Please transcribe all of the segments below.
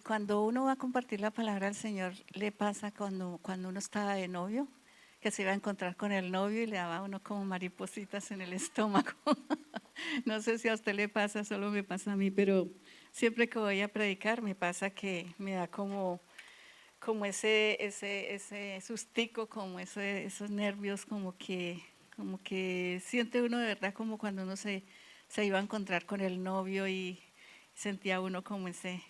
cuando uno va a compartir la palabra del Señor, le pasa cuando uno estaba de novio, que se iba a encontrar con el novio y le daba a uno como maripositas en el estómago. No sé si a usted le pasa, solo me pasa a mí, pero siempre que voy a predicar me pasa que me da como ese sustico, como esos nervios, como que siente uno de verdad como cuando uno se iba a encontrar con el novio y sentía uno como ese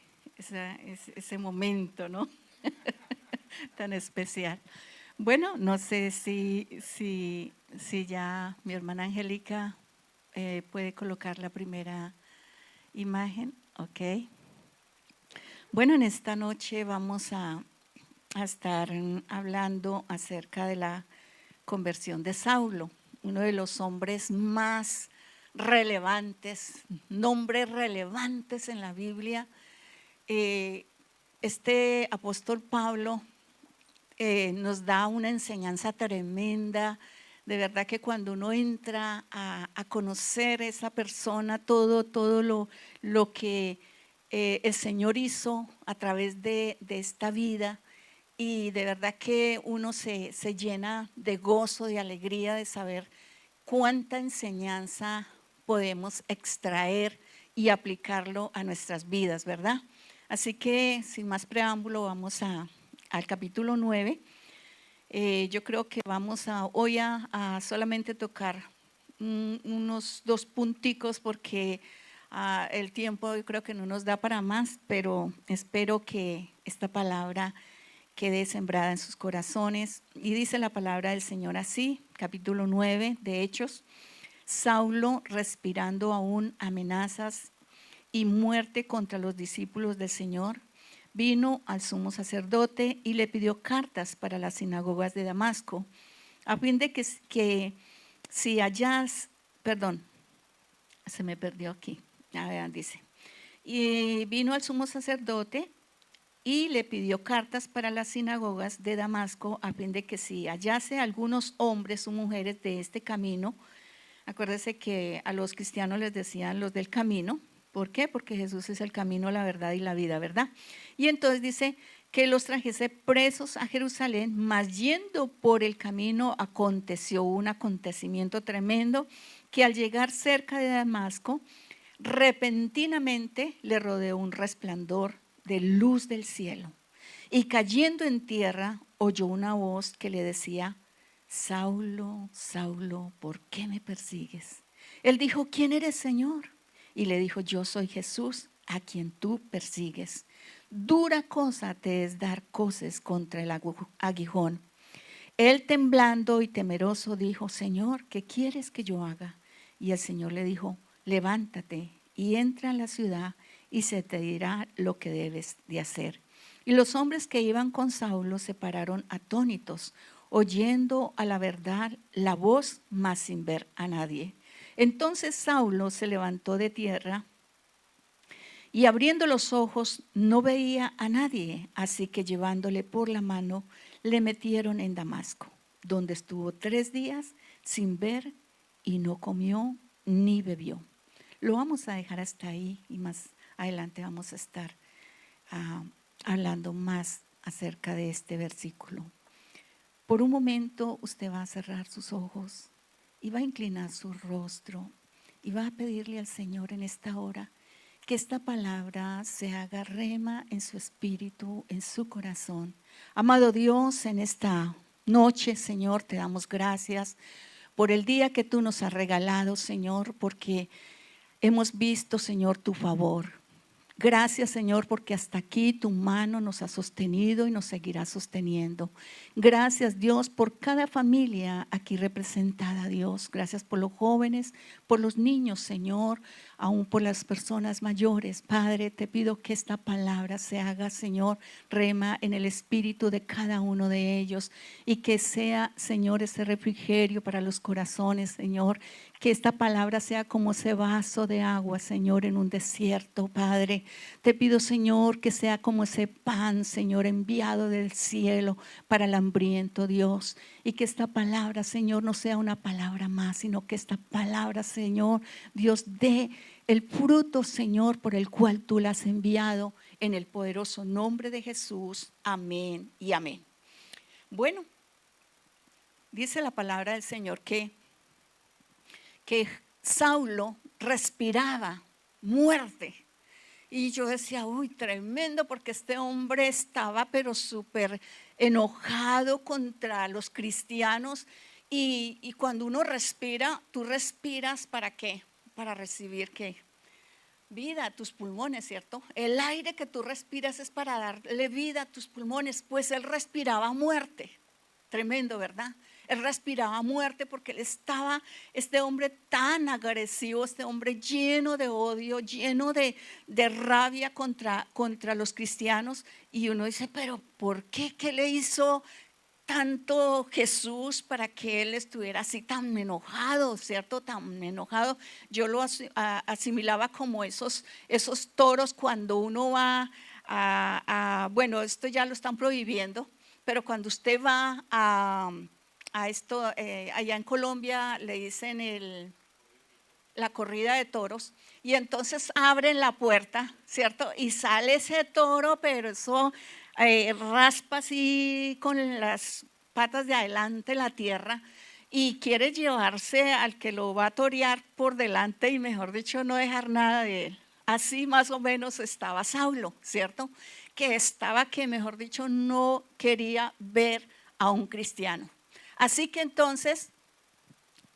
momento, ¿no? Tan especial. Bueno, no sé si ya mi hermana Angélica puede colocar la primera imagen. Ok. Bueno, en esta noche vamos a estar hablando acerca de la conversión de Saulo, uno de los hombres más relevantes, nombres relevantes en la Biblia. Este apóstol Pablo nos da una enseñanza tremenda. De verdad que cuando uno entra a conocer a esa persona, todo lo que el Señor hizo a través de esta vida, y de verdad que uno se llena de gozo, de alegría, de saber cuánta enseñanza podemos extraer y aplicarlo a nuestras vidas, ¿verdad? Así que sin más preámbulo vamos al capítulo 9. Yo creo que vamos hoy a solamente tocar unos 2 punticos porque el tiempo yo creo que no nos da para más, pero espero que esta palabra quede sembrada en sus corazones. Y dice la palabra del Señor así, capítulo 9 de Hechos: Saulo, respirando aún amenazas y muerte contra los discípulos del Señor, vino al sumo sacerdote y le pidió cartas para las sinagogas de Damasco, a fin de que si hallas, perdón, se me perdió aquí, vean, dice, y vino al sumo sacerdote y le pidió cartas para las sinagogas de Damasco, a fin de que si hallase algunos hombres o mujeres de este camino. Acuérdese que a los cristianos les decían los del camino. ¿Por qué? Porque Jesús es el camino, la verdad y la vida, ¿verdad? Y entonces dice que los trajese presos a Jerusalén, mas yendo por el camino aconteció un acontecimiento tremendo, que al llegar cerca de Damasco, repentinamente le rodeó un resplandor de luz del cielo, y cayendo en tierra oyó una voz que le decía: Saulo, Saulo, ¿por qué me persigues? Él dijo: ¿quién eres, Señor? Y le dijo: yo soy Jesús, a quien tú persigues. Dura cosa te es dar coces contra el aguijón. Él, temblando y temeroso, dijo: Señor, ¿qué quieres que yo haga? Y el Señor le dijo: levántate y entra en la ciudad y se te dirá lo que debes de hacer. Y los hombres que iban con Saulo se pararon atónitos, oyendo a la verdad la voz, mas sin ver a nadie. Entonces Saulo se levantó de tierra y abriendo los ojos no veía a nadie, así que llevándole por la mano le metieron en Damasco, donde estuvo 3 días sin ver y no comió ni bebió. Lo vamos a dejar hasta ahí y más adelante vamos a estar hablando más acerca de este versículo. Por un momento usted va a cerrar sus ojos y va a inclinar su rostro y va a pedirle al Señor en esta hora que esta palabra se haga rema en su espíritu, en su corazón. Amado Dios, en esta noche, Señor, te damos gracias por el día que tú nos has regalado, Señor, porque hemos visto, Señor, tu favor. Gracias, Señor, porque hasta aquí tu mano nos ha sostenido y nos seguirá sosteniendo. Gracias, Dios, por cada familia aquí representada, Dios. Gracias por los jóvenes, por los niños, Señor, aún por las personas mayores. Padre, te pido que esta palabra se haga, Señor, rema en el espíritu de cada uno de ellos, y que sea, Señor, ese refrigerio para los corazones, Señor. Que esta palabra sea como ese vaso de agua, Señor, en un desierto, Padre. Te pido, Señor, que sea como ese pan, Señor, enviado del cielo para el hambriento, Dios. Y que esta palabra, Señor, no sea una palabra más, sino que esta palabra, Señor, Dios, dé el fruto, Señor, por el cual tú la has enviado, en el poderoso nombre de Jesús. Amén y amén. Bueno, dice la palabra del Señor que Saulo respiraba muerte. Y yo decía, uy, tremendo, porque este hombre estaba pero súper enojado contra los cristianos. Y cuando uno respira, ¿tú respiras para qué? Para recibir ¿qué? Vida a tus pulmones, ¿cierto? El aire que tú respiras es para darle vida a tus pulmones. Pues él respiraba muerte. Tremendo, ¿verdad? Él respiraba muerte porque él estaba, este hombre tan agresivo, este hombre lleno de odio, lleno de rabia contra los cristianos. Y uno dice, pero ¿por qué? ¿Qué le hizo tanto Jesús para que él estuviera así tan enojado, ¿cierto? Tan enojado. Yo lo asimilaba como esos toros cuando uno va bueno, esto ya lo están prohibiendo, pero cuando usted va a esto, allá en Colombia le dicen la corrida de toros, y entonces abren la puerta, ¿cierto? Y sale ese toro, pero eso raspa así con las patas de adelante la tierra y quiere llevarse al que lo va a torear por delante y, mejor dicho, no dejar nada de él. Así más o menos estaba Saulo, ¿cierto? Que estaba que, mejor dicho, no quería ver a un cristiano. Así que entonces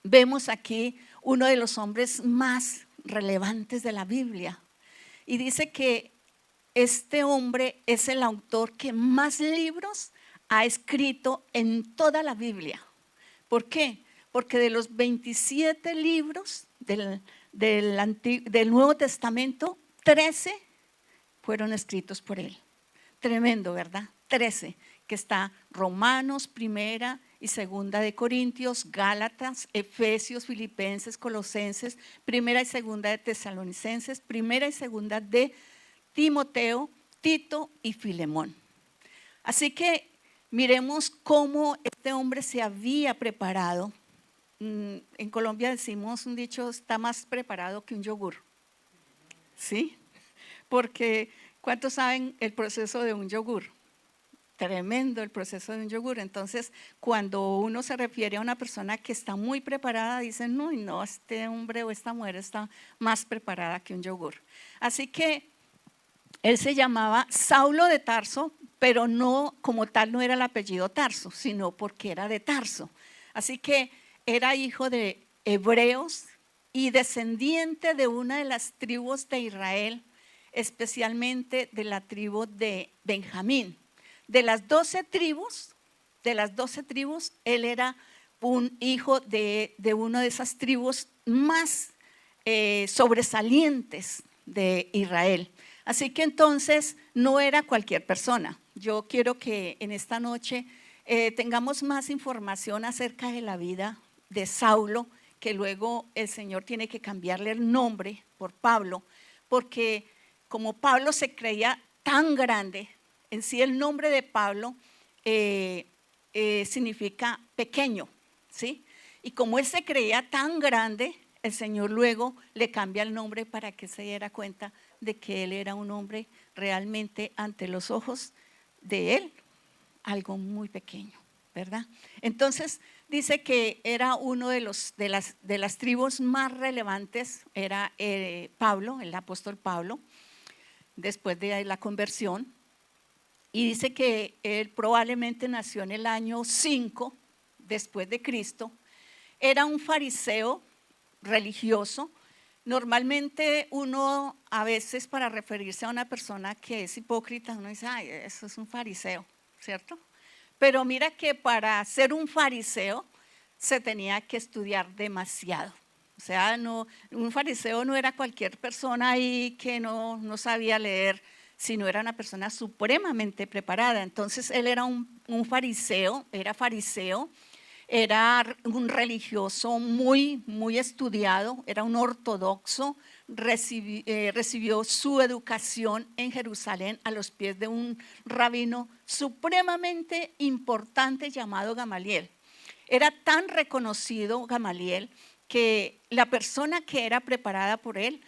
vemos aquí uno de los hombres más relevantes de la Biblia. Y dice que este hombre es el autor que más libros ha escrito en toda la Biblia. ¿Por qué? Porque de los 27 libros del Nuevo Testamento, 13 fueron escritos por él. Tremendo, ¿verdad? 13, que está Romanos, Primera y Segunda de Corintios, Gálatas, Efesios, Filipenses, Colosenses, Primera y Segunda de Tesalonicenses, Primera y Segunda de Timoteo, Tito y Filemón. Así que miremos cómo este hombre se había preparado. En Colombia decimos un dicho, está más preparado que un yogur. ¿Sí? Porque ¿cuántos saben el proceso de un yogur? Tremendo el proceso de un yogur. Entonces, cuando uno se refiere a una persona que está muy preparada, dicen, no, este hombre o esta mujer está más preparada que un yogur. Así que él se llamaba Saulo de Tarso, pero no como tal, no era el apellido Tarso, sino porque era de Tarso. Así que era hijo de hebreos y descendiente de una de las tribus de Israel, especialmente de la tribu de Benjamín. De las 12 tribus, él era un hijo de una de esas tribus más sobresalientes de Israel. Así que entonces no era cualquier persona. Yo quiero que en esta noche tengamos más información acerca de la vida de Saulo, que luego el Señor tiene que cambiarle el nombre por Pablo, porque como Pablo se creía tan grande, en sí el nombre de Pablo significa pequeño, ¿sí? Y como él se creía tan grande, el Señor luego le cambia el nombre para que se diera cuenta de que él era un hombre realmente ante los ojos de él, algo muy pequeño, ¿verdad? Entonces dice que era uno de las tribus más relevantes, era Pablo, el apóstol Pablo, después de la conversión, y dice que él probablemente nació en el año 5 después de Cristo. Era un fariseo religioso. Normalmente uno a veces para referirse a una persona que es hipócrita, uno dice, ay, eso es un fariseo, ¿cierto? Pero mira que para ser un fariseo se tenía que estudiar demasiado. O sea, un fariseo no era cualquier persona ahí que no sabía leer, sino era una persona supremamente preparada. Entonces él era un fariseo, era un religioso muy, muy estudiado, era un ortodoxo, recibió su educación en Jerusalén a los pies de un rabino supremamente importante llamado Gamaliel. Era tan reconocido Gamaliel que la persona que era preparada por él,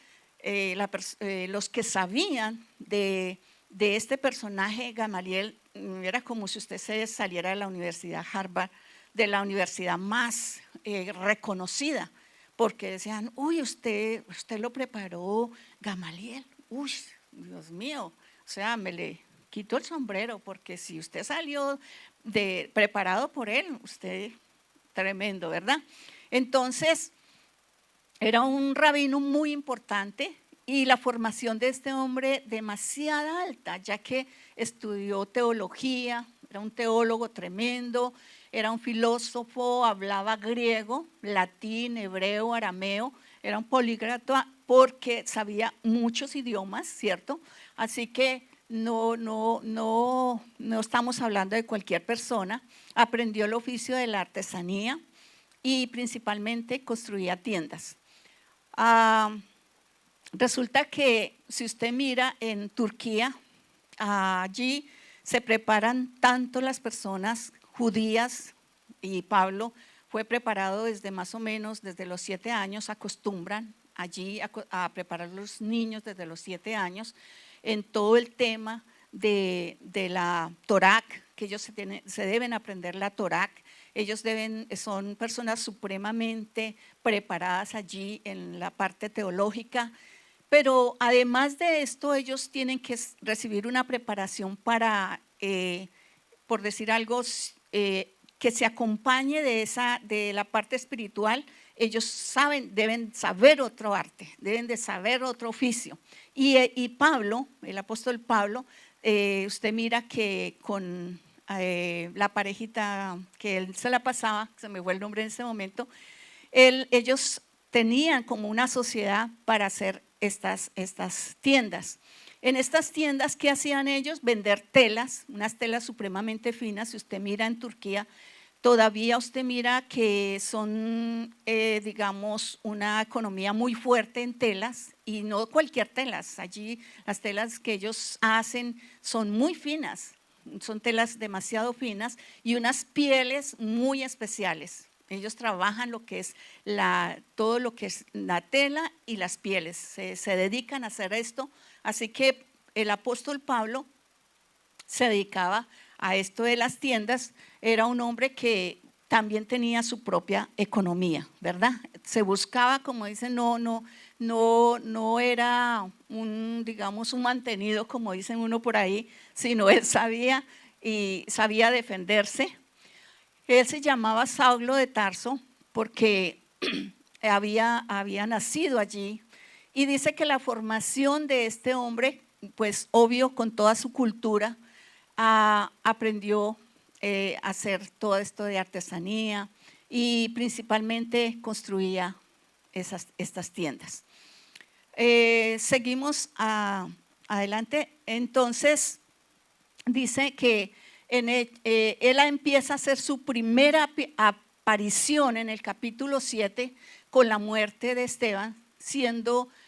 los que sabían de de este personaje, Gamaliel, era como si usted se saliera de la Universidad Harvard, de la universidad más reconocida, porque decían, uy, usted lo preparó Gamaliel, uy, Dios mío, o sea, me le quito el sombrero, porque si usted salió preparado por él, usted tremendo, ¿verdad? Entonces, era un rabino muy importante y la formación de este hombre demasiado alta, ya que estudió teología, era un teólogo tremendo, era un filósofo, hablaba griego, latín, hebreo, arameo, era un políglota porque sabía muchos idiomas, ¿cierto? Así que no estamos hablando de cualquier persona. Aprendió el oficio de la artesanía y principalmente construía tiendas. Resulta que si usted mira en Turquía, allí se preparan tanto las personas judías, y Pablo fue preparado desde más o menos desde los 7 años, acostumbran allí a preparar a los niños desde los 7 años en todo el tema de la Torá, que ellos se deben aprender la Torá. Ellos son personas supremamente preparadas allí en la parte teológica, pero además de esto ellos tienen que recibir una preparación para, por decir algo, que se acompañe de la parte espiritual. Ellos deben saber otro arte, deben de saber otro oficio. Y Pablo, el apóstol Pablo, usted mira que con la parejita que él se la pasaba, se me fue el nombre en ese momento, ellos tenían como una sociedad para hacer estas tiendas. En estas tiendas, ¿qué hacían ellos? Vender telas, unas telas supremamente finas. Si usted mira en Turquía, todavía usted mira que son, digamos, una economía muy fuerte en telas, y no cualquier telas. Allí las telas que ellos hacen son muy finas, son telas demasiado finas y unas pieles muy especiales. Ellos trabajan lo que es todo lo que es la tela y las pieles, se dedican a hacer esto. Así que el apóstol Pablo se dedicaba a esto de las tiendas. Era un hombre que también tenía su propia economía, ¿verdad? Se buscaba, como dicen, no era digamos, un mantenido, como dicen uno por ahí, sino él sabía defenderse. Él se llamaba Saulo de Tarso porque había nacido allí, y dice que la formación de este hombre, pues obvio, con toda su cultura, aprendió a hacer todo esto de artesanía y principalmente construía estas tiendas. Seguimos adelante. Entonces dice que él empieza a hacer su primera aparición en el capítulo 7 con la muerte de Esteban,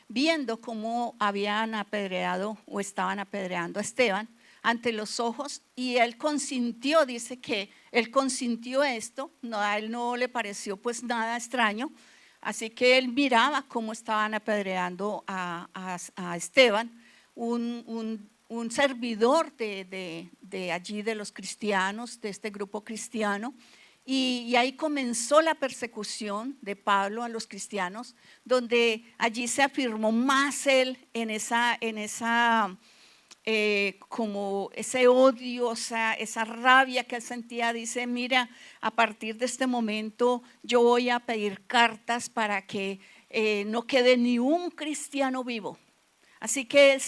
viendo cómo habían apedreado o estaban apedreando a Esteban ante los ojos, y él consintió. Dice que él consintió esto, a él no le pareció pues nada extraño, así que él miraba cómo estaban apedreando a Esteban, un servidor de allí, de los cristianos, de este grupo cristiano. Y ahí comenzó la persecución de Pablo a los cristianos, donde allí se afirmó más él en como ese odio, esa rabia que él sentía. Dice, mira, a partir de este momento yo voy a pedir cartas para que no quede ni un cristiano vivo. Así que él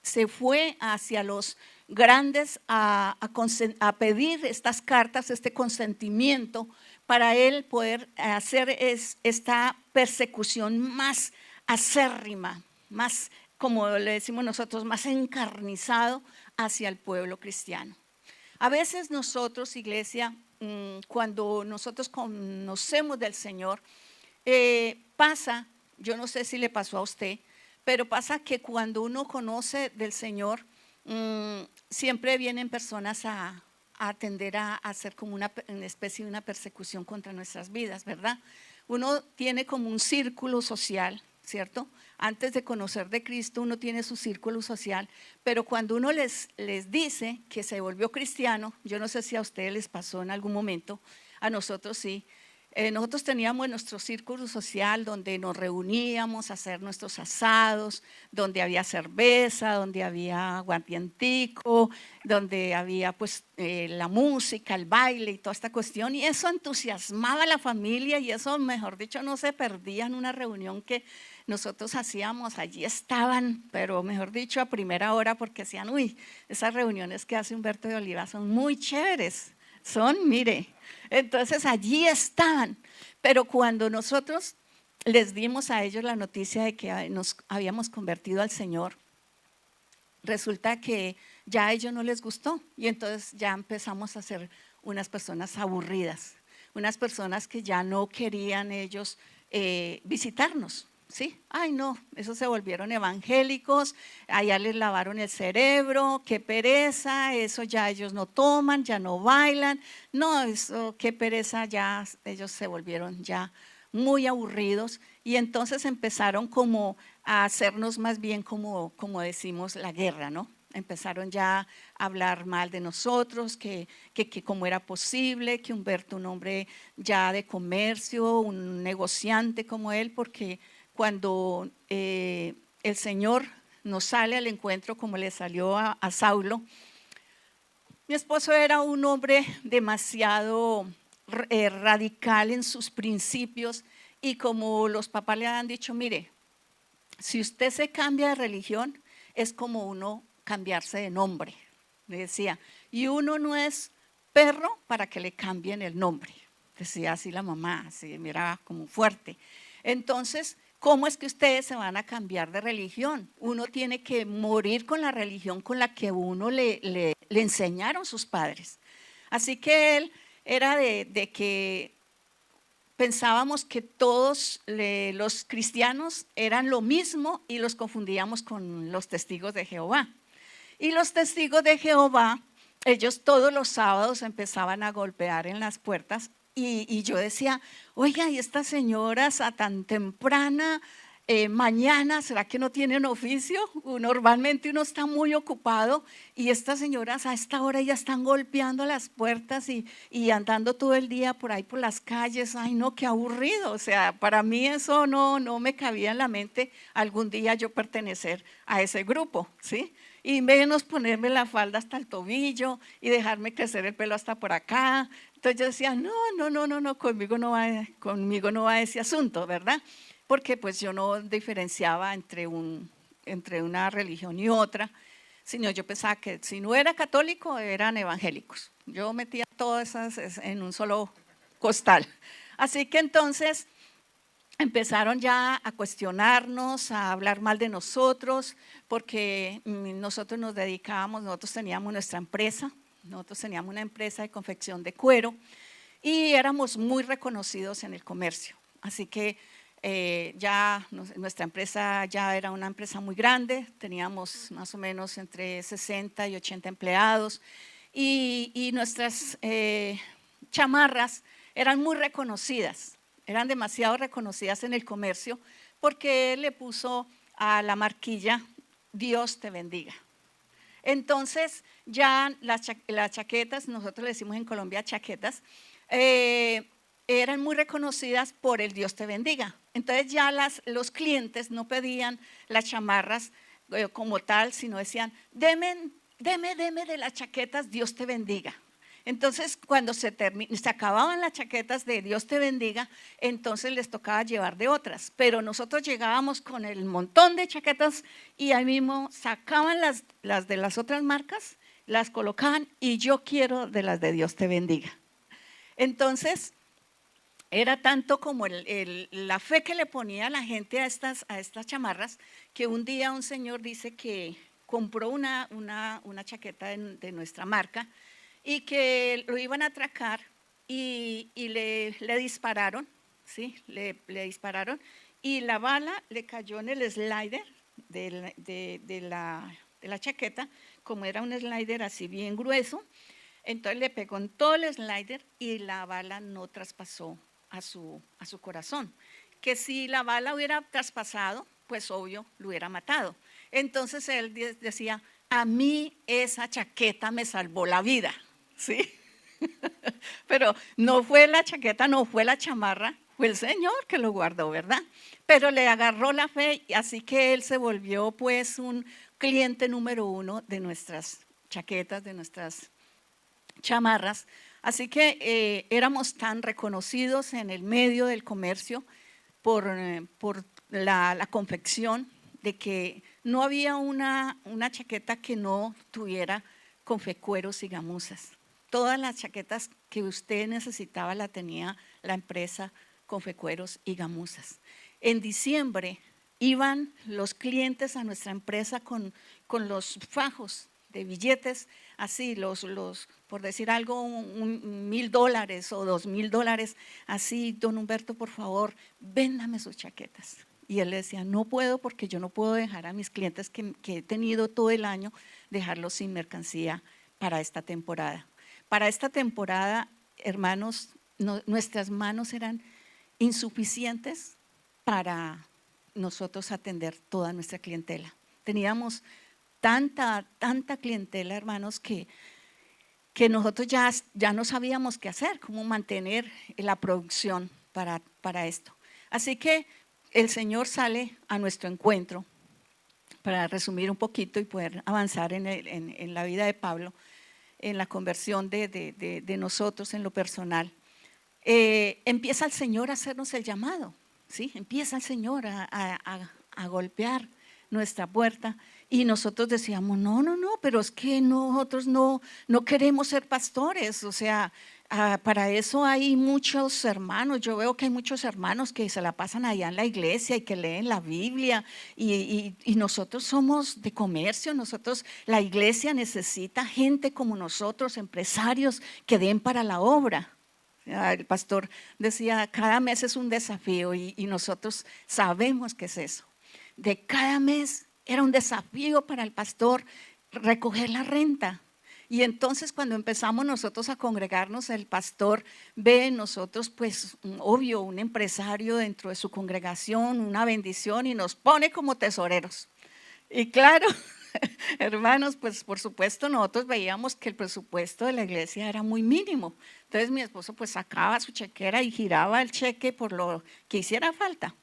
se fue hacia los grandes a pedir estas cartas, este consentimiento, para él poder hacer esta persecución más acérrima, más, como le decimos nosotros, más encarnizado hacia el pueblo cristiano. A veces nosotros, iglesia, cuando nosotros conocemos del Señor, pasa, yo no sé si le pasó a usted, pero pasa que cuando uno conoce del Señor, siempre vienen personas a tender a hacer como una especie de una persecución contra nuestras vidas, ¿verdad? Uno tiene como un círculo social ¿cierto? Antes de conocer de Cristo uno tiene su círculo social, pero cuando uno les dice que se volvió cristiano, yo no sé si a ustedes les pasó en algún momento, a nosotros sí. Nosotros teníamos nuestro círculo social donde nos reuníamos a hacer nuestros asados, donde había cerveza, donde había aguardientico, donde había pues la música, el baile y toda esta cuestión, y eso entusiasmaba a la familia y eso, mejor dicho, no se perdía en una reunión que nosotros hacíamos. Allí estaban, pero mejor dicho, a primera hora, porque decían, uy, esas reuniones que hace Humberto de Oliva son muy chéveres, son, mire, entonces allí estaban, pero cuando nosotros les dimos a ellos la noticia de que nos habíamos convertido al Señor, resulta que ya a ellos no les gustó y entonces ya empezamos a ser unas personas aburridas, unas personas que ya no querían ellos visitarnos. ¿Sí? Ay no, esos se volvieron evangélicos, allá les lavaron el cerebro, qué pereza, eso ya ellos no toman, ya no bailan, no, eso qué pereza, ya ellos se volvieron ya muy aburridos y entonces empezaron como a hacernos más bien como decimos la guerra, ¿no? Empezaron ya a hablar mal de nosotros, que cómo era posible que Humberto, un hombre ya de comercio, un negociante como él, porque cuando el Señor nos sale al encuentro como le salió a Saulo, mi esposo era un hombre demasiado radical en sus principios y como los papás le han dicho, mire, si usted se cambia de religión es como uno cambiarse de nombre, le decía, y uno no es perro para que le cambien el nombre, decía así la mamá, así miraba como fuerte. Entonces, ¿cómo es que ustedes se van a cambiar de religión? Uno tiene que morir con la religión con la que uno le enseñaron sus padres. Así que él era de que pensábamos que todos los cristianos eran lo mismo y los confundíamos con los testigos de Jehová. Y los testigos de Jehová, ellos todos los sábados empezaban a golpear en las puertas y yo decía, oiga, ¿y estas señoras a tan temprana mañana, será que no tienen oficio? Normalmente uno está muy ocupado y estas señoras a esta hora ya están golpeando las puertas y andando todo el día por ahí por las calles. Ay no, qué aburrido, o sea, para mí eso no me cabía en la mente algún día yo pertenecer a ese grupo, ¿sí? Y menos ponerme la falda hasta el tobillo y dejarme crecer el pelo hasta por acá. Entonces yo decía, no, conmigo no va ese asunto, ¿verdad? Porque pues yo no diferenciaba entre una religión y otra, sino yo pensaba que si no era católico eran evangélicos. Yo metía todas esas en un solo costal. Así que entonces empezaron ya a cuestionarnos, a hablar mal de nosotros, porque nosotros teníamos nuestra empresa, nosotros teníamos una empresa de confección de cuero y éramos muy reconocidos en el comercio. Así que nuestra empresa ya era una empresa muy grande, teníamos más o menos entre 60 y 80 empleados y nuestras chamarras eran muy reconocidas. Eran demasiado reconocidas en el comercio porque él le puso a la marquilla Dios te bendiga. Entonces ya las chaquetas, nosotros le decimos en Colombia chaquetas, eran muy reconocidas por el Dios te bendiga. Entonces ya los clientes no pedían las chamarras como tal, sino decían, deme de las chaquetas Dios te bendiga. Entonces, cuando se acababan las chaquetas de Dios te bendiga, entonces les tocaba llevar de otras. Pero nosotros llegábamos con el montón de chaquetas y ahí mismo sacaban las de las otras marcas, las colocaban y yo quiero de las de Dios te bendiga. Entonces, era tanto como la fe que le ponía la gente a estas chamarras, que un día un señor dice que compró una chaqueta de nuestra marca y que lo iban a atracar y le dispararon, ¿sí? Le dispararon y la bala le cayó en el slider de la chaqueta, como era un slider así bien grueso, entonces le pegó en todo el slider y la bala no traspasó a su corazón. que si la bala hubiera traspasado, pues obvio, lo hubiera matado. Entonces él decía, a mí esa chaqueta me salvó la vida, ¿sí? Pero no fue la chaqueta, no fue la chamarra, fue el Señor que lo guardó, ¿verdad? Pero le agarró la fe, así que él se volvió pues un cliente número uno de nuestras chaquetas, de nuestras chamarras. Así que éramos tan reconocidos en el medio del comercio por la confección, de que no había una chaqueta que no tuviera confecueros y gamuzas. Todas las chaquetas que usted necesitaba la tenía la empresa Confecueros y Gamuzas. En diciembre iban los clientes a nuestra empresa con los fajos de billetes, así, por decir algo, $1,000 o $2,000, así, don Humberto, por favor, véndame sus chaquetas. Y él le decía, no puedo porque yo no puedo dejar a mis clientes que he tenido todo el año, dejarlos sin mercancía para esta temporada. Para esta temporada, hermanos, nuestras manos eran insuficientes para nosotros atender toda nuestra clientela. Teníamos tanta clientela, hermanos, que nosotros ya no sabíamos qué hacer, cómo mantener la producción para esto. Así que el Señor sale a nuestro encuentro, para resumir un poquito y poder avanzar en la vida de Pablo, en la conversión de nosotros en lo personal. Empieza el Señor a hacernos el llamado, ¿sí? Empieza el Señor a golpear nuestra puerta y nosotros decíamos, no, pero es que nosotros no queremos ser pastores, o sea, para eso hay muchos hermanos. Yo veo que hay muchos hermanos que se la pasan allá en la iglesia y que leen la Biblia y nosotros somos de comercio, la iglesia necesita gente como nosotros, empresarios que den para la obra. El pastor decía, cada mes es un desafío y nosotros sabemos que es eso. De cada mes era un desafío para el pastor recoger la renta. Y entonces cuando empezamos nosotros a congregarnos, el pastor ve en nosotros, pues obvio, un empresario dentro de su congregación, una bendición, y nos pone como tesoreros. Y claro, hermanos, pues por supuesto nosotros veíamos que el presupuesto de la iglesia era muy mínimo. Entonces mi esposo pues sacaba su chequera y giraba el cheque por lo que hiciera falta.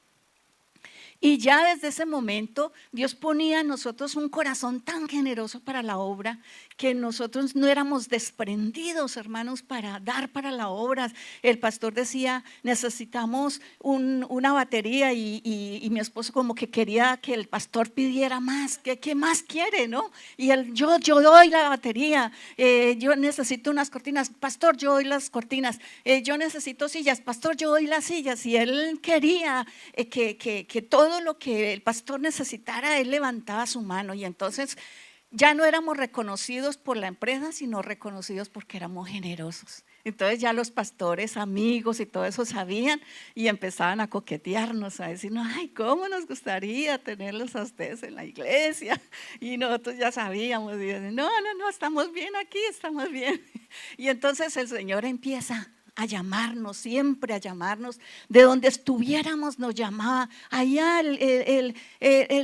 Y ya desde ese momento Dios ponía en nosotros un corazón tan generoso para la obra, que nosotros no éramos desprendidos, hermanos, para dar para la obra. El pastor decía, necesitamos una batería y mi esposo como que quería que el pastor pidiera más. ¿Qué más quiere, no? Y él, yo doy la batería, yo necesito unas cortinas, pastor, yo doy las cortinas, yo necesito sillas, pastor, yo doy las sillas. Y él quería que todo lo que el pastor necesitara, él levantaba su mano. Y entonces ya no éramos reconocidos por la empresa, sino reconocidos porque éramos generosos. Entonces ya los pastores, amigos y todo eso sabían y empezaban a coquetearnos, a decirnos, ay, cómo nos gustaría tenerlos a ustedes en la iglesia. Y nosotros ya sabíamos, y decían, no, estamos bien aquí, estamos bien. Y entonces el Señor empieza a llamarnos, siempre a llamarnos, de donde estuviéramos nos llamaba. Allá el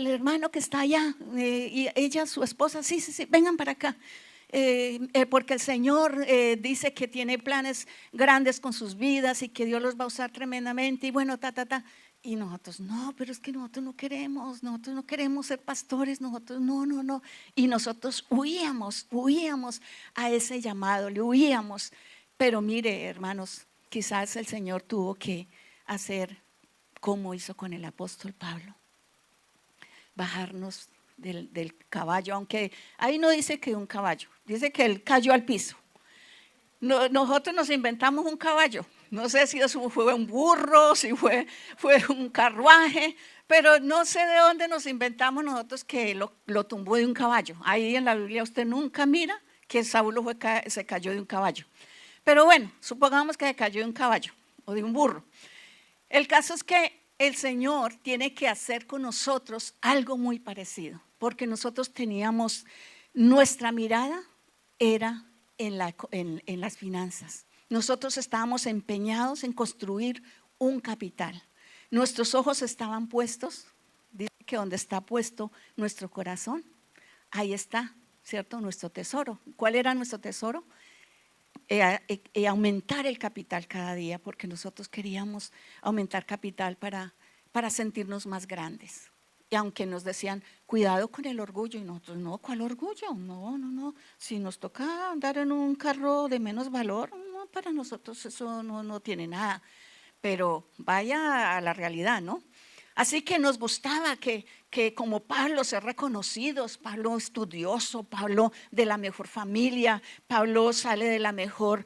hermano que está allá, y ella, su esposa, sí, vengan para acá. Porque el Señor dice que tiene planes grandes con sus vidas y que Dios los va a usar tremendamente y bueno, Y nosotros, no, pero es que nosotros no queremos ser pastores, nosotros no. Y nosotros huíamos a ese llamado, le huíamos. Pero mire, hermanos, quizás el Señor tuvo que hacer como hizo con el apóstol Pablo, bajarnos del caballo, aunque ahí no dice que un caballo, dice que él cayó al piso. Nosotros nos inventamos un caballo, no sé si eso fue un burro, si fue un carruaje, pero no sé de dónde nos inventamos nosotros que lo tumbó de un caballo. Ahí en la Biblia usted nunca mira que Saulo se cayó de un caballo. Pero bueno, supongamos que se cayó de un caballo o de un burro. El caso es que el Señor tiene que hacer con nosotros algo muy parecido, porque nosotros teníamos, nuestra mirada era en las finanzas. Nosotros estábamos empeñados en construir un capital. nuestros ojos estaban puestos, dice que donde está puesto nuestro corazón, ahí está, ¿cierto? Nuestro tesoro. ¿Cuál era nuestro tesoro? Aumentar el capital cada día, porque nosotros queríamos aumentar capital para sentirnos más grandes. Y aunque nos decían, cuidado con el orgullo, y nosotros, no, ¿cuál orgullo? No, no, no. Si nos toca andar en un carro de menos valor, no, para nosotros eso no tiene nada. Pero vaya a la realidad, ¿no? Así que nos gustaba que como Pablo ser reconocidos, Pablo estudioso, Pablo de la mejor familia, Pablo sale de la mejor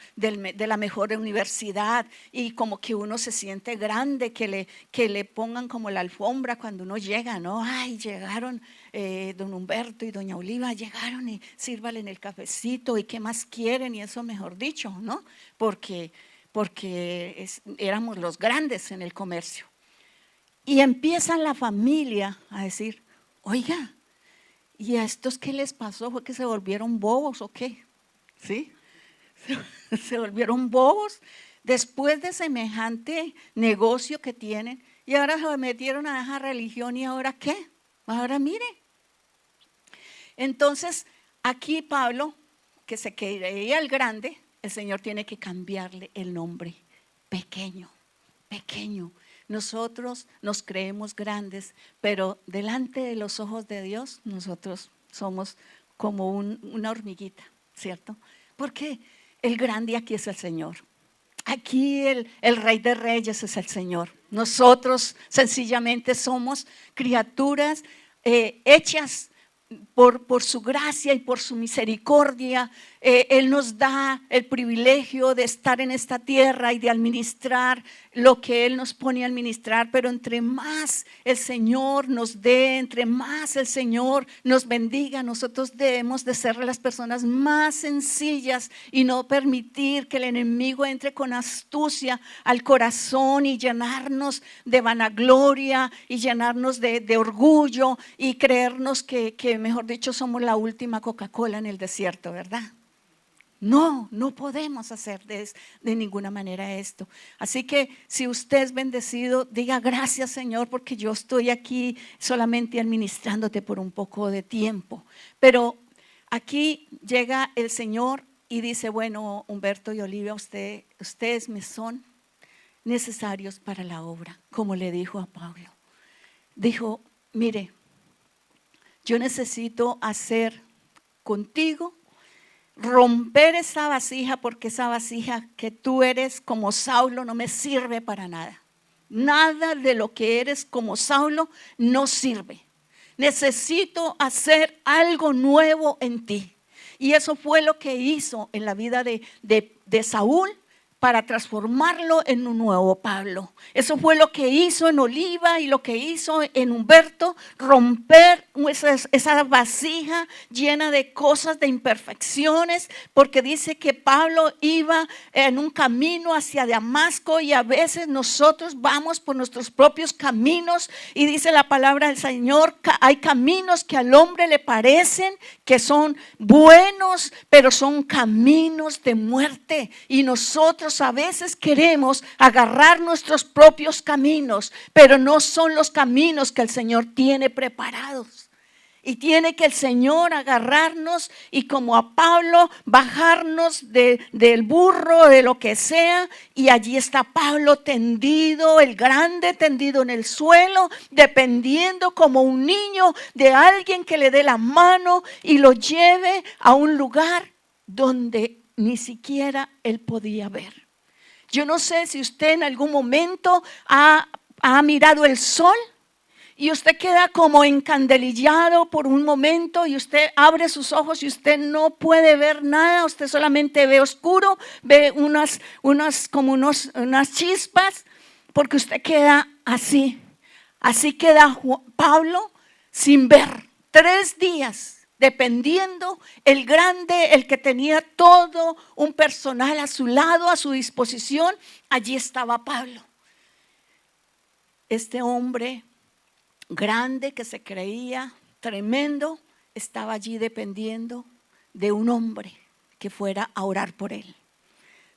universidad, y como que uno se siente grande, que le pongan como la alfombra cuando uno llega, ¿no? Ay, llegaron don Humberto y doña Oliva, llegaron y sírvale en el cafecito y qué más quieren, y eso mejor dicho, ¿no? Porque éramos los grandes en el comercio. Y empieza la familia a decir, oiga, ¿y a estos qué les pasó? ¿Fue que se volvieron bobos o qué? ¿Sí? Se volvieron bobos después de semejante negocio que tienen, y ahora se metieron a esa religión, ¿y ahora qué? Ahora mire. Entonces, aquí Pablo, que se creía el grande, el Señor tiene que cambiarle el nombre. Pequeño, pequeño. Nosotros nos creemos grandes, pero delante de los ojos de Dios nosotros somos como una hormiguita, ¿cierto? Porque el grande aquí es el Señor. Aquí el Rey de Reyes es el Señor. Nosotros sencillamente somos criaturas hechas por su gracia y por su misericordia. Él nos da el privilegio de estar en esta tierra y de administrar lo que Él nos pone a administrar, pero entre más el Señor nos dé, entre más el Señor nos bendiga, nosotros debemos de ser las personas más sencillas y no permitir que el enemigo entre con astucia al corazón y llenarnos de vanagloria y llenarnos de orgullo y creernos que mejor dicho somos la última Coca-Cola en el desierto, ¿verdad? No podemos hacer de ninguna manera esto. Así que si usted es bendecido, diga gracias, Señor, porque yo estoy aquí solamente administrándote por un poco de tiempo. Pero aquí llega el Señor y dice, bueno, Humberto y Olivia, ustedes me son necesarios para la obra, como le dijo a Pablo. Dijo, mire, yo necesito hacer contigo, romper esa vasija, porque esa vasija que tú eres como Saulo no me sirve para nada. Nada de lo que eres como Saulo no sirve. Necesito hacer algo nuevo en ti. Y eso fue lo que hizo en la vida de Saúl, para transformarlo en un nuevo Pablo. Eso fue lo que hizo en Oliva y lo que hizo en Humberto, romper esa vasija llena de cosas, de imperfecciones, porque dice que Pablo iba en un camino hacia Damasco, y a veces nosotros vamos por nuestros propios caminos, y dice la palabra del Señor, hay caminos que al hombre le parecen que son buenos, pero son caminos de muerte, y nosotros a veces queremos agarrar nuestros propios caminos, pero no son los caminos que el Señor tiene preparados. Y tiene que el Señor agarrarnos y, como a Pablo, bajarnos del burro, de lo que sea, y allí está Pablo tendido, el grande tendido en el suelo, dependiendo como un niño de alguien que le dé la mano y lo lleve a un lugar donde ni siquiera él podía ver. Yo no sé si usted en algún momento ha mirado el sol y usted queda como encandelillado por un momento, y usted abre sus ojos y usted no puede ver nada, usted solamente ve oscuro, ve unas chispas, porque usted queda así. Así queda Pablo sin ver 3 días. Dependiendo, el grande, el que tenía todo un personal a su lado, a su disposición, allí estaba Pablo. Este hombre grande que se creía tremendo, estaba allí dependiendo de un hombre que fuera a orar por él.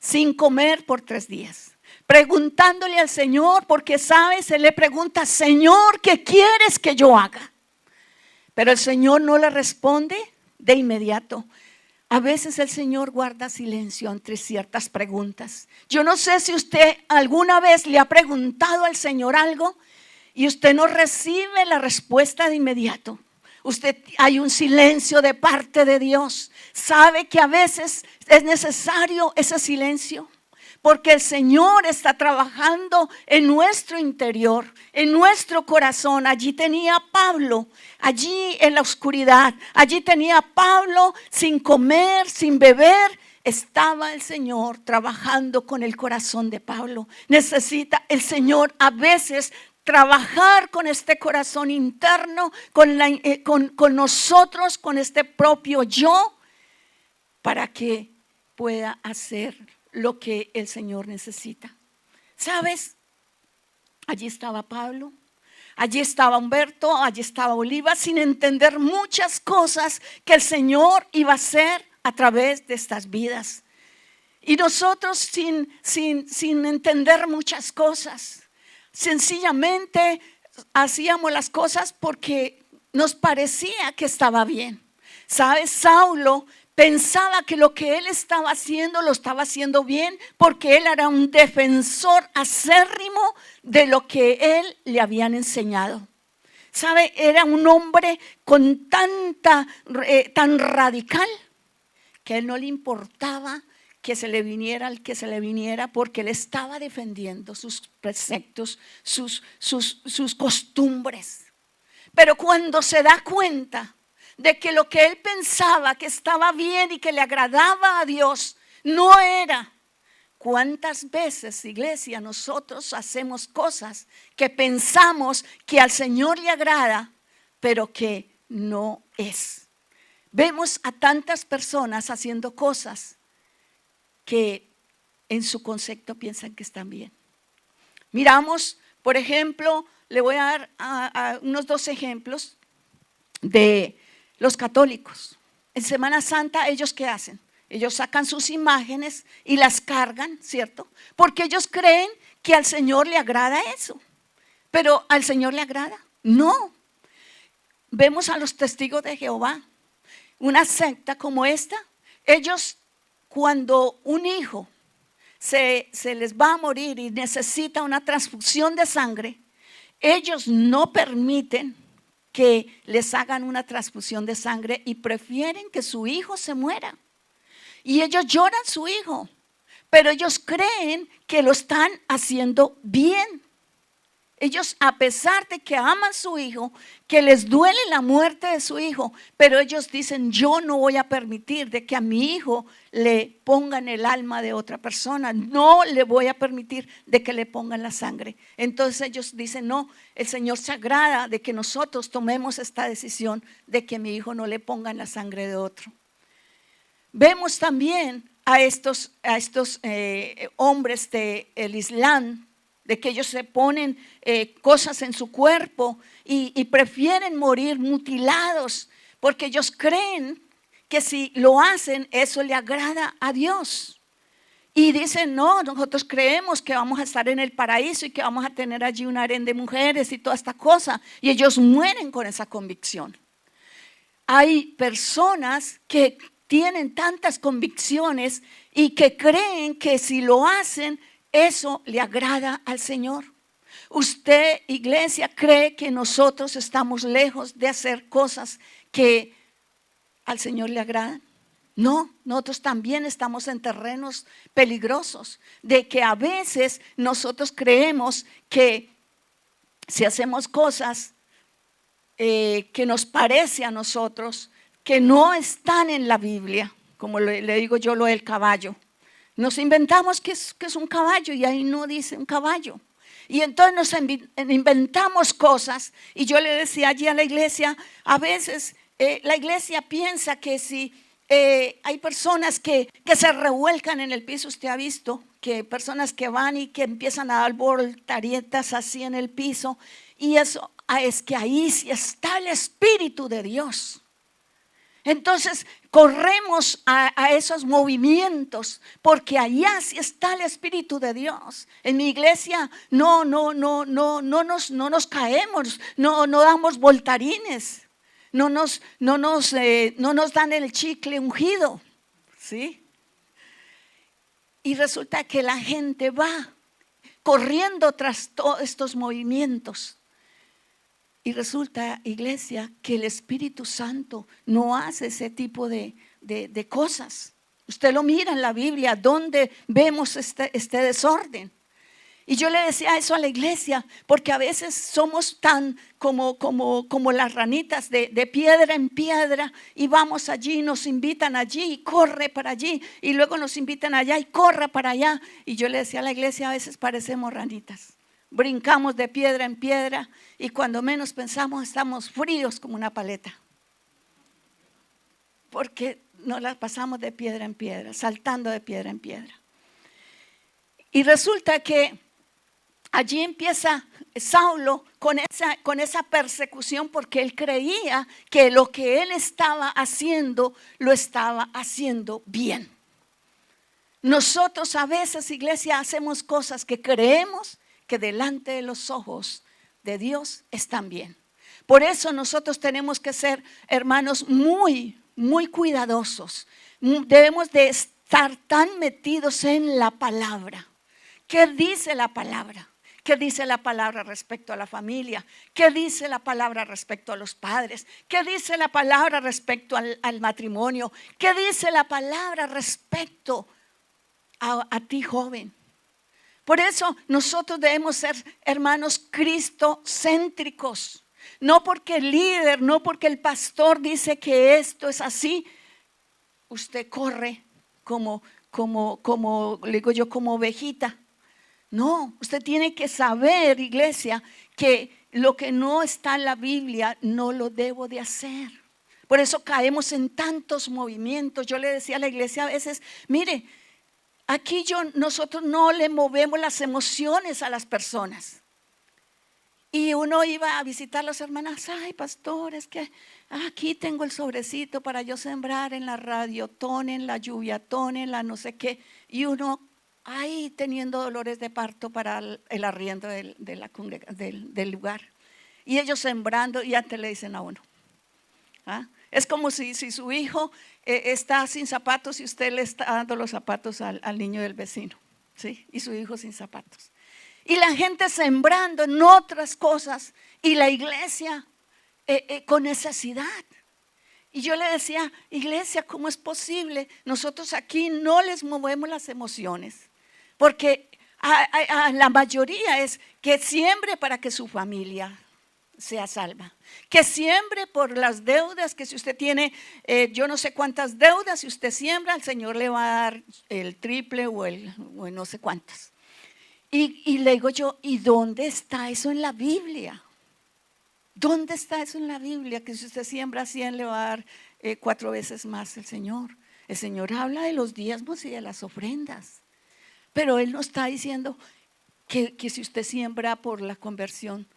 Sin comer por 3 días. preguntándole al Señor, porque sabes, él le pregunta, Señor, ¿qué quieres que yo haga? Pero el Señor no le responde de inmediato. A veces el Señor guarda silencio entre ciertas preguntas. Yo no sé si usted alguna vez le ha preguntado al Señor algo y usted no recibe la respuesta de inmediato. Hay un silencio de parte de Dios. ¿Sabe que a veces es necesario ese silencio? Porque el Señor está trabajando en nuestro interior, en nuestro corazón. Allí tenía Pablo, allí en la oscuridad. Allí tenía Pablo sin comer, sin beber. Estaba el Señor trabajando con el corazón de Pablo. Necesita el Señor a veces trabajar con este corazón interno, con nosotros, con este propio yo, para que pueda hacer lo que el Señor necesita. ¿Sabes? Allí estaba Pablo, allí estaba Humberto, allí estaba Oliva, sin entender muchas cosas que el Señor iba a hacer a través de estas vidas. Y nosotros sin entender muchas cosas, sencillamente hacíamos las cosas porque nos parecía que estaba bien. ¿Sabes? Saulo pensaba que lo que él estaba haciendo lo estaba haciendo bien porque él era un defensor acérrimo de lo que él le habían enseñado. ¿Sabe? Era un hombre con tan radical que a él no le importaba que se le viniera al que se le viniera, porque él estaba defendiendo sus preceptos, sus costumbres. Pero cuando se da cuenta de que lo que él pensaba que estaba bien y que le agradaba a Dios no era. ¿Cuántas veces, iglesia, nosotros hacemos cosas que pensamos que al Señor le agrada, pero que no es? Vemos a tantas personas haciendo cosas que en su concepto piensan que están bien. Miramos, por ejemplo, le voy a dar a unos 2 ejemplos de los católicos. En Semana Santa, ¿ellos qué hacen? Ellos sacan sus imágenes y las cargan, ¿cierto? Porque ellos creen que al Señor le agrada eso. Pero ¿al Señor le agrada? No. Vemos a los testigos de Jehová, una secta como esta. Ellos, cuando un hijo se les va a morir y necesita una transfusión de sangre, ellos no permiten que les hagan una transfusión de sangre y prefieren que su hijo se muera. Y ellos lloran a su hijo, pero ellos creen que lo están haciendo bien. Ellos, a pesar de que aman a su hijo, que les duele la muerte de su hijo, pero ellos dicen, yo no voy a permitir de que a mi hijo le pongan el alma de otra persona. No le voy a permitir de que le pongan la sangre. Entonces ellos dicen, no, el Señor se agrada de que nosotros tomemos esta decisión de que a mi hijo no le pongan la sangre de otro. Vemos también a estos hombres del Islam, de que ellos se ponen cosas en su cuerpo y prefieren morir mutilados porque ellos creen que si lo hacen eso le agrada a Dios. Y dicen, no, nosotros creemos que vamos a estar en el paraíso y que vamos a tener allí un harén de mujeres y toda esta cosa. Y ellos mueren con esa convicción. Hay personas que tienen tantas convicciones y que creen que si lo hacen eso le agrada al Señor. Usted, iglesia, cree que nosotros estamos lejos de hacer cosas que al Señor le agradan. No, nosotros también estamos en terrenos peligrosos, de que a veces nosotros creemos que si hacemos cosas que nos parece a nosotros, que no están en la Biblia, como le digo yo lo del caballo. Nos inventamos que es un caballo y ahí no dice un caballo. Y entonces nos inventamos cosas. Y yo le decía allí a la iglesia, a veces la iglesia piensa que si hay personas que se revuelcan en el piso, usted ha visto que personas que van y que empiezan a dar voltaretas así en el piso. Y eso es que ahí sí está el Espíritu de Dios. Entonces corremos a esos movimientos porque allá sí está el Espíritu de Dios. En mi iglesia no nos caemos, no damos voltarines, no nos dan el chicle ungido, ¿sí? Y resulta que la gente va corriendo tras todos estos movimientos. Y resulta, iglesia, que el Espíritu Santo no hace ese tipo de cosas. Usted lo mira en la Biblia, donde vemos este desorden. Y yo le decía eso a la iglesia, porque a veces somos tan como las ranitas de piedra en piedra, y vamos allí, nos invitan allí y corre para allí, y luego nos invitan allá y corre para allá. Y yo le decía a la iglesia, a veces parecemos ranitas. Brincamos de piedra en piedra y cuando menos pensamos estamos fríos como una paleta. Porque nos las pasamos de piedra en piedra, saltando de piedra en piedra. Y resulta que allí empieza Saulo con esa persecución porque él creía que lo que él estaba haciendo, lo estaba haciendo bien. Nosotros a veces, iglesia, hacemos cosas que creemos que delante de los ojos de Dios están bien. Por eso nosotros tenemos que ser, hermanos, muy cuidadosos. Debemos de estar tan metidos en la palabra. ¿Qué dice la palabra? ¿Qué dice la palabra respecto a la familia? ¿Qué dice la palabra respecto a los padres? ¿Qué dice la palabra respecto al matrimonio? ¿Qué dice la palabra respecto a ti, joven? Por eso nosotros debemos ser, hermanos, cristocéntricos. No porque el líder, no porque el pastor dice que esto es así, usted corre como le digo yo, como ovejita. No, usted tiene que saber, iglesia, que lo que no está en la Biblia no lo debo de hacer. Por eso caemos en tantos movimientos. Yo le decía a la iglesia a veces, mire, aquí nosotros no le movemos las emociones a las personas. Y uno iba a visitar a las hermanas, ay pastor, es que aquí tengo el sobrecito para yo sembrar en la radiotón, en la lluviatón, en la no sé qué. Y uno ahí teniendo dolores de parto para el arriendo del lugar. Y ellos sembrando y antes le dicen a uno. ¿Ah? Es como si su hijo está sin zapatos y usted le está dando los zapatos al niño del vecino, ¿sí? Y su hijo sin zapatos. Y la gente sembrando en otras cosas y la iglesia con necesidad. Y yo le decía, iglesia, ¿cómo es posible? Nosotros aquí no les movemos las emociones, porque a la mayoría es que siembre para que su familia sea salva, que siembre por las deudas, que si usted tiene yo no sé cuántas deudas, si usted siembra, el Señor le va a dar el triple o no sé cuántas. Y le digo yo, ¿y dónde está eso en la Biblia? ¿Dónde está eso en la Biblia? Que si usted siembra 100 le va a dar 4 veces más el Señor. El Señor habla de los diezmos y de las ofrendas, pero Él no está diciendo que si usted siembra por la conversión,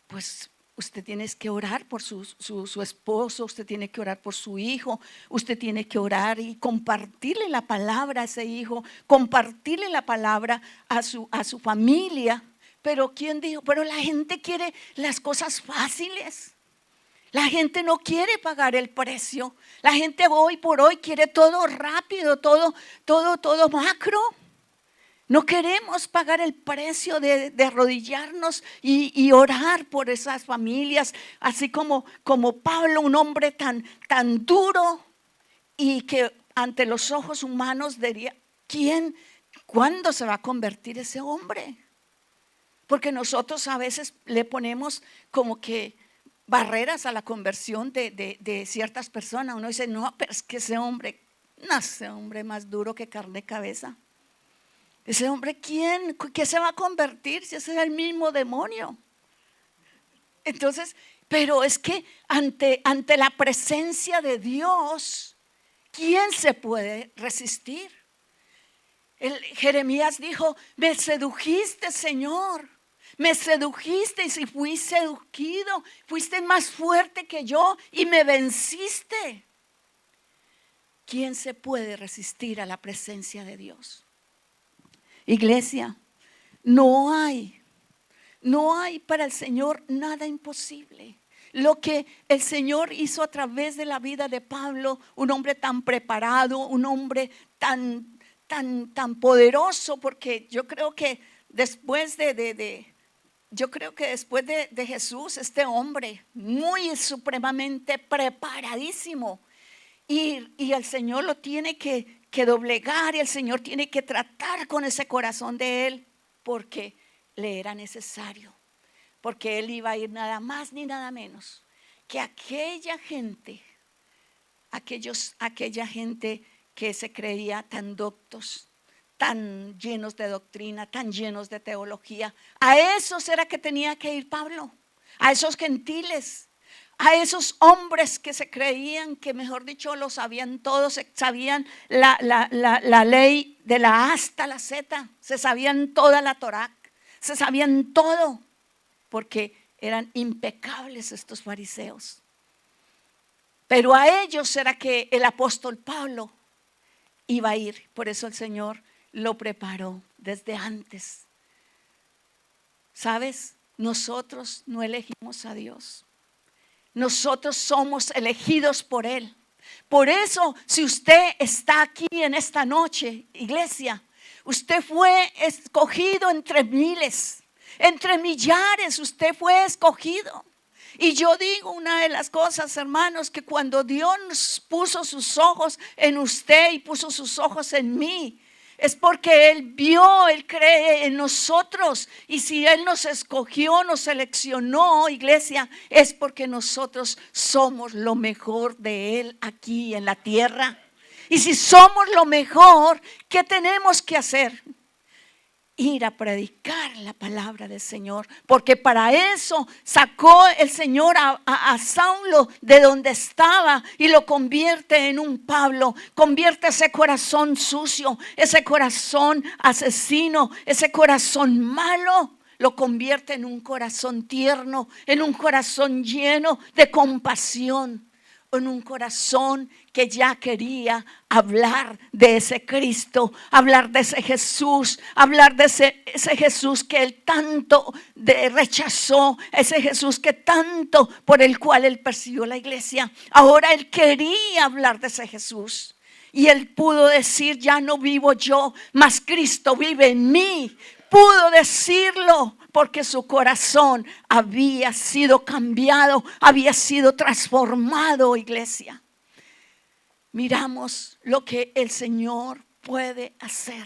pues usted tiene que orar por su esposo, usted tiene que orar por su hijo, usted tiene que orar y compartirle la palabra a ese hijo, compartirle la palabra a su familia. Pero ¿quién dijo? Pero la gente quiere las cosas fáciles. La gente no quiere pagar el precio. La gente hoy por hoy quiere todo rápido, todo macro. No queremos pagar el precio de arrodillarnos y orar por esas familias, así como Pablo, un hombre tan duro y que ante los ojos humanos diría, ¿cuándo se va a convertir ese hombre? Porque nosotros a veces le ponemos como que barreras a la conversión de ciertas personas. Uno dice, no, pero es que ese hombre más duro que carne y cabeza. Ese hombre, ¿qué se va a convertir si ese es el mismo demonio? Entonces, pero es que ante la presencia de Dios, ¿quién se puede resistir? Jeremías dijo, me sedujiste, Señor, me sedujiste, y si fui seducido, fuiste más fuerte que yo y me venciste. ¿quién se puede resistir a la presencia de Dios? Iglesia, no hay para el Señor nada imposible. Lo que el Señor hizo a través de la vida de Pablo, un hombre tan preparado, un hombre tan poderoso, porque yo creo que después de Jesús, este hombre muy supremamente preparadísimo, y el Señor lo tiene que doblegar, y el Señor tiene que tratar con ese corazón de él, porque le era necesario, porque él iba a ir nada más ni nada menos que aquella gente que se creía tan doctos, tan llenos de doctrina, tan llenos de teología. A esos era que tenía que ir Pablo, a esos gentiles, a esos hombres que se creían que, mejor dicho, lo sabían todos, sabían la ley de la A hasta la Z, se sabían toda la Torá, se sabían todo, porque eran impecables estos fariseos. Pero a ellos era que el apóstol Pablo iba a ir. Por eso el Señor lo preparó desde antes. ¿Sabes? Nosotros no elegimos a Dios. Nosotros somos elegidos por Él. Por eso, si usted está aquí en esta noche, iglesia, usted fue escogido entre miles, entre millares, usted fue escogido. Y yo digo una de las cosas, hermanos, que cuando Dios puso sus ojos en usted y puso sus ojos en mí, es porque Él vio, Él cree en nosotros. Y si Él nos escogió, nos seleccionó, iglesia, es porque nosotros somos lo mejor de Él aquí en la tierra. Y si somos lo mejor, ¿qué tenemos que hacer? Ir a predicar la palabra del Señor, porque para eso sacó el Señor a Saulo de donde estaba y lo convierte en un Pablo. Convierte ese corazón sucio, ese corazón asesino, ese corazón malo, lo convierte en un corazón tierno, en un corazón lleno de compasión, en un corazón que ya quería hablar de ese Cristo, hablar de ese Jesús, hablar de ese Jesús que él tanto rechazó, ese Jesús que tanto por el cual él persiguió la iglesia. Ahora él quería hablar de ese Jesús. Y él pudo decir, ya no vivo yo, mas Cristo vive en mí. Pudo decirlo porque su corazón había sido cambiado, había sido transformado, iglesia. Miramos lo que el Señor puede hacer.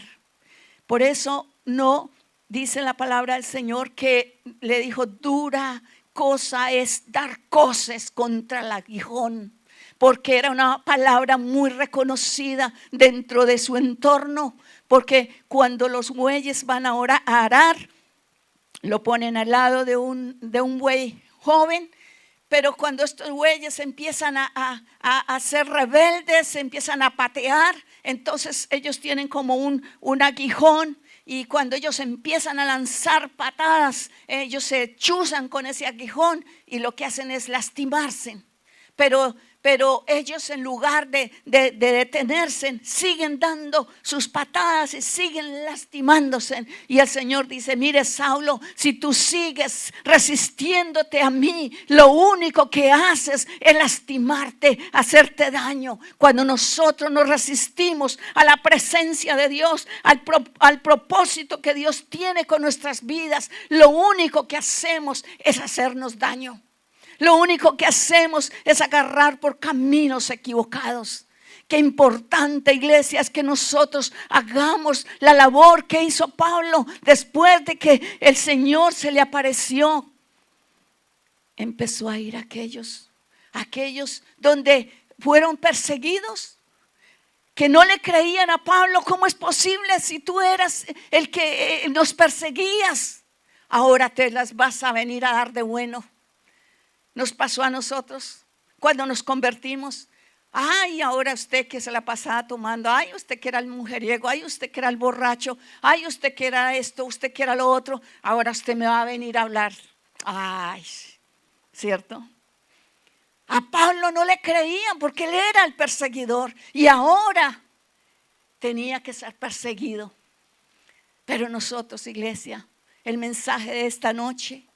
Por eso no dice la palabra del Señor que le dijo, dura cosa es dar coces contra el aguijón, porque era una palabra muy reconocida dentro de su entorno. Porque cuando los bueyes van a arar, lo ponen al lado de un buey joven, pero cuando estos bueyes empiezan a ser rebeldes, empiezan a patear, entonces ellos tienen como un aguijón, y cuando ellos empiezan a lanzar patadas, ellos se chuzan con ese aguijón y lo que hacen es lastimarse. Pero ellos, en lugar de detenerse, siguen dando sus patadas y siguen lastimándose. Y el Señor dice, mire Saulo, si tú sigues resistiéndote a mí, lo único que haces es lastimarte, hacerte daño. Cuando nosotros nos resistimos a la presencia de Dios, al propósito que Dios tiene con nuestras vidas, lo único que hacemos es hacernos daño. Lo único que hacemos es agarrar por caminos equivocados. Qué importante, iglesia, es que nosotros hagamos la labor que hizo Pablo después de que el Señor se le apareció. Empezó a ir a aquellos donde fueron perseguidos, que no le creían a Pablo. ¿Cómo es posible si tú eras el que nos perseguías? Ahora te las vas a venir a dar de bueno. Nos pasó a nosotros cuando nos convertimos. Ay, ahora usted que se la pasaba tomando. Ay, usted que era el mujeriego. Ay, usted que era el borracho. Ay, usted que era esto, usted que era lo otro. Ahora usted me va a venir a hablar. Ay, ¿cierto? A Pablo no le creían porque él era el perseguidor y ahora tenía que ser perseguido. Pero nosotros, iglesia, el mensaje de esta noche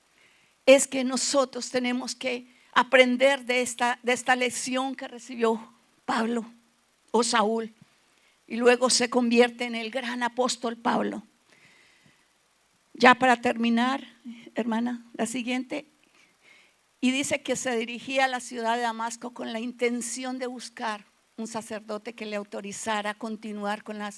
es que nosotros tenemos que aprender de esta lección que recibió Pablo o Saúl y luego se convierte en el gran apóstol Pablo. Ya para terminar, hermana, la siguiente. Y dice que se dirigía a la ciudad de Damasco con la intención de buscar un sacerdote que le autorizara a continuar con la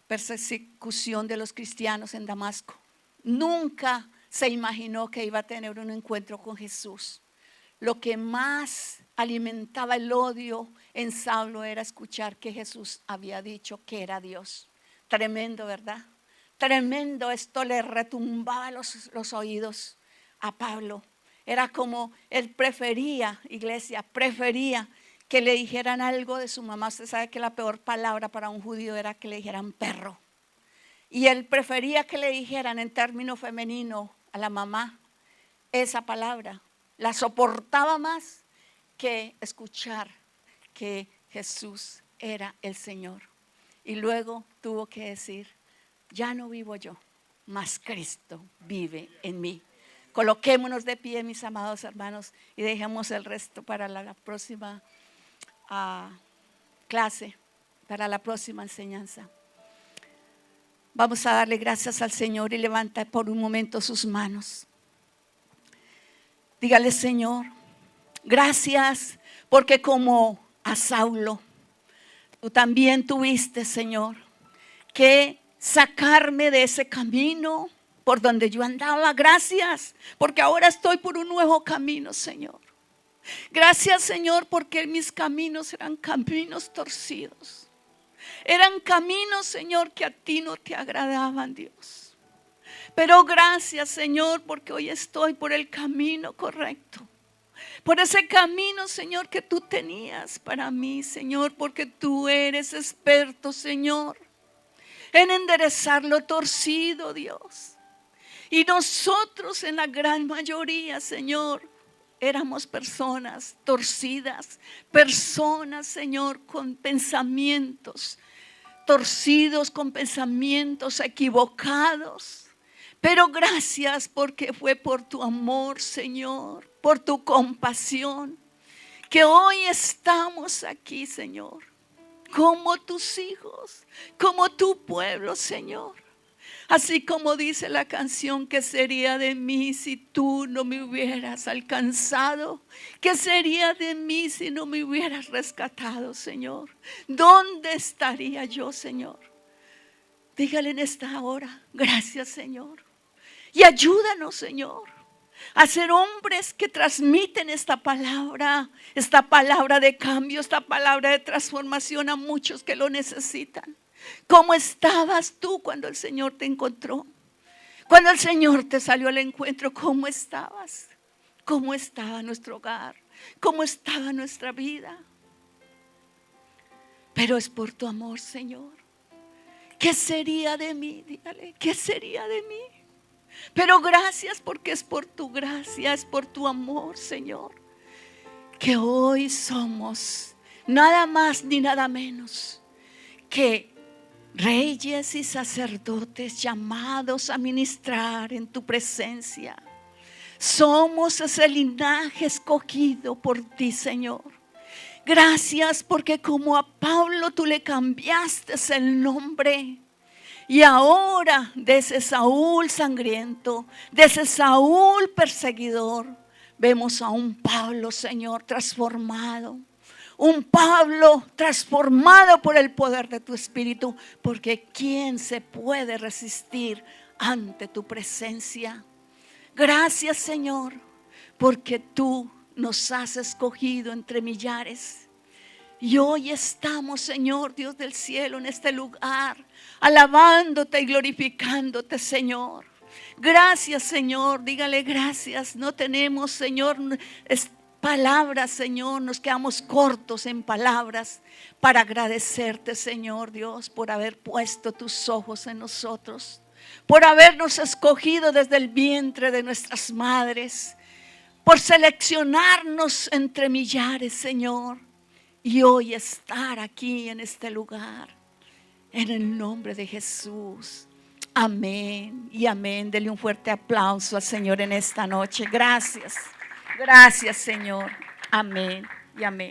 persecución de los cristianos en Damasco. Nunca se imaginó que iba a tener un encuentro con Jesús. Lo que más alimentaba el odio en Saulo era escuchar que Jesús había dicho que era Dios. Tremendo, ¿verdad? Tremendo, esto le retumbaba los oídos a Pablo. Era como él prefería, iglesia, prefería que le dijeran algo de su mamá. Usted sabe que la peor palabra para un judío era que le dijeran perro. Y él prefería que le dijeran en término femenino a la mamá esa palabra. La soportaba más que escuchar que Jesús era el Señor. Y luego tuvo que decir, ya no vivo yo, mas Cristo vive en mí. Coloquémonos de pie, mis amados hermanos, y dejemos el resto para la próxima clase, para la próxima enseñanza. Vamos a darle gracias al Señor y levanta por un momento sus manos. Dígale, Señor, gracias porque como a Saulo, tú también tuviste, Señor, que sacarme de ese camino por donde yo andaba. Gracias, porque ahora estoy por un nuevo camino, Señor. Gracias, Señor, porque mis caminos eran caminos torcidos. Eran caminos, Señor, que a ti no te agradaban, Dios. Pero gracias, Señor, porque hoy estoy por el camino correcto. Por ese camino, Señor, que tú tenías para mí, Señor, porque tú eres experto, Señor, en enderezar lo torcido, Dios. Y nosotros en la gran mayoría, Señor, éramos personas torcidas, personas, Señor, con pensamientos torcidos, con pensamientos equivocados. Pero gracias porque fue por tu amor, Señor, por tu compasión, que hoy estamos aquí, Señor, como tus hijos, como tu pueblo, Señor. Así como dice la canción, ¿qué sería de mí si tú no me hubieras alcanzado? ¿Qué sería de mí si no me hubieras rescatado, Señor? ¿Dónde estaría yo, Señor? Dígale en esta hora, gracias, Señor. Y ayúdanos, Señor, a ser hombres que transmiten esta palabra de cambio, esta palabra de transformación a muchos que lo necesitan. ¿Cómo estabas tú cuando el Señor te encontró? Cuando el Señor te salió al encuentro, ¿cómo estabas? ¿Cómo estaba nuestro hogar? ¿Cómo estaba nuestra vida? Pero es por tu amor, Señor. ¿Qué sería de mí? Dígale, ¿qué sería de mí? Pero gracias porque es por tu gracia, es por tu amor, Señor, que hoy somos nada más ni nada menos que reyes y sacerdotes llamados a ministrar en tu presencia. Somos ese linaje escogido por ti, Señor. Gracias porque como a Pablo tú le cambiaste el nombre. Y ahora de ese Saúl sangriento, de ese Saúl perseguidor, vemos a un Pablo, Señor, transformado. Un Pablo transformado por el poder de tu Espíritu. Porque ¿quién se puede resistir ante tu presencia? Gracias, Señor, porque tú nos has escogido entre millares. Y hoy estamos, Señor, Dios del cielo, en este lugar, alabándote y glorificándote, Señor. Gracias, Señor, dígale gracias. No tenemos, Señor, palabras, Señor, nos quedamos cortos en palabras para agradecerte, Señor Dios, por haber puesto tus ojos en nosotros, por habernos escogido desde el vientre de nuestras madres, por seleccionarnos entre millares, Señor, y hoy estar aquí en este lugar. En el nombre de Jesús. Amén y amén. Dele un fuerte aplauso al Señor en esta noche. Gracias. Gracias, Señor. Amén y amén.